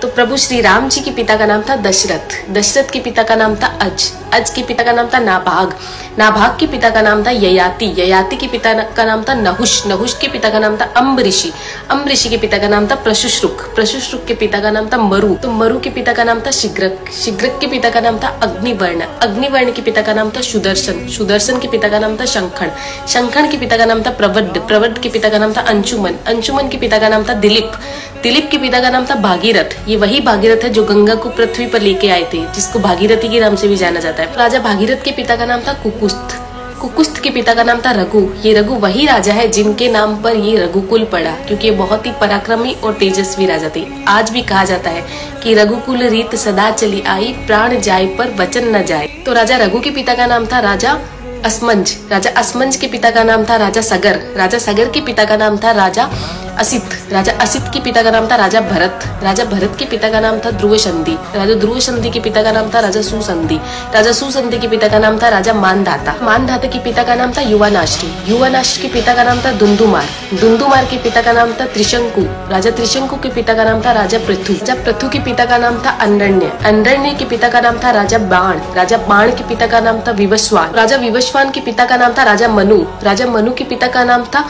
तो प्रभु श्री राम जी के पिता का नाम था दशरथ, दशरथ के पिता का नाम था अज के पिता का नाम था नाभाग, नाभाग के पिता का नाम था ययाति, ययाति के पिता का नाम था नहुष, नहुष के पिता का नाम था अम्बऋषि, अम्बऋषि के पिता का नाम था प्रशुश्रुक, प्रशुश्रुक के पिता का नाम था मरु, तो मरु के पिता का नाम था शिग्रक, शिग्रक के पिता का नाम था अग्निवर्ण, अग्निवर्ण के पिता का नाम था सुदर्शन, सुदर्शन के पिता का नाम था शंखण, शंखण के पिता का नाम था प्रवड्ड, प्रवड्ड के पिता का नाम था अंशुमन, अंशुमन के पिता का नाम था दिलीप, दिलीप के पिता का नाम था भागीरथ, ये वही भागीरथ है जो गंगा को पृथ्वी पर लेके आए थे, जिसको भागीरथी के नाम से भी जाना जाता है। राजा भागीरथ के पिता का नाम था कुकुस्थ, कुकुस्थ के पिता का नाम था रघु, ये रघु वही राजा है जिनके नाम पर ये रघुकुल पड़ा, क्योंकि ये बहुत ही पराक्रमी और तेजस्वी राजा थे। आज भी कहा जाता है कि रघुकुल रीत सदा चली आई, प्राण जाए पर वचन न जाए। तो राजा रघु के पिता का नाम था राजा असमंज, राजा असमंज के पिता का नाम था राजा सगर, राजा सगर के पिता का नाम था राजा असित, राजा असित के पिता का नाम था राजा भरत, राजा भरत के पिता का नाम था ध्रुव संधि, राजा ध्रुव संधि के पिता का नाम था राजा सुसंधि, राजा सुसंधि के पिता का नाम था राजा मानधाता, मानधाता के पिता का नाम था युवानाश्री, युवानाश्री के पिता का नाम था दुंदुमार, दुंदुमार के पिता का नाम था त्रिशंकु, राजा त्रिशंकु के पिता का नाम था राजा पृथु, राजा पृथु के पिता का नाम था अंडण्य, अंडण्य के पिता का नाम था राजा बाण, राजा बाण के पिता का नाम था विवस्वान, राजा विवस्वान के पिता का नाम था राजा मनु, राजा मनु के पिता का नाम था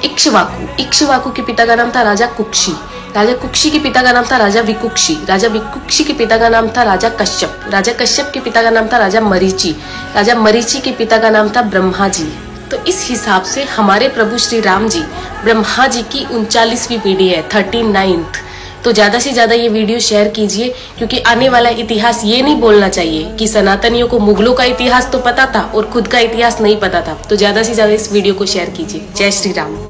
इक्ष्वाकु, इक्ष्वाकु के पिता का नाम था राजा कुक्षी, राजा कुक्षी के पिता का नाम था राजा विकुक्षी, राजा विकुक्षी के पिता का नाम था राजा कश्यप, राजा कश्यप के पिता का नाम था राजा मरीचि, राजा मरीचि के पिता का नाम था ब्रह्मा जी। तो इस हिसाब से हमारे प्रभु श्री राम जी ब्रह्मा जी की 39वीं पीढ़ी है, 39th। तो ज्यादा से ज्यादा ये वीडियो शेयर कीजिए, क्योंकि आने वाला इतिहास ये नहीं बोलना चाहिए कि सनातनियों को मुगलों का इतिहास तो पता था और खुद का इतिहास नहीं पता था। तो ज्यादा से ज्यादा इस वीडियो को शेयर कीजिए। जय श्री राम।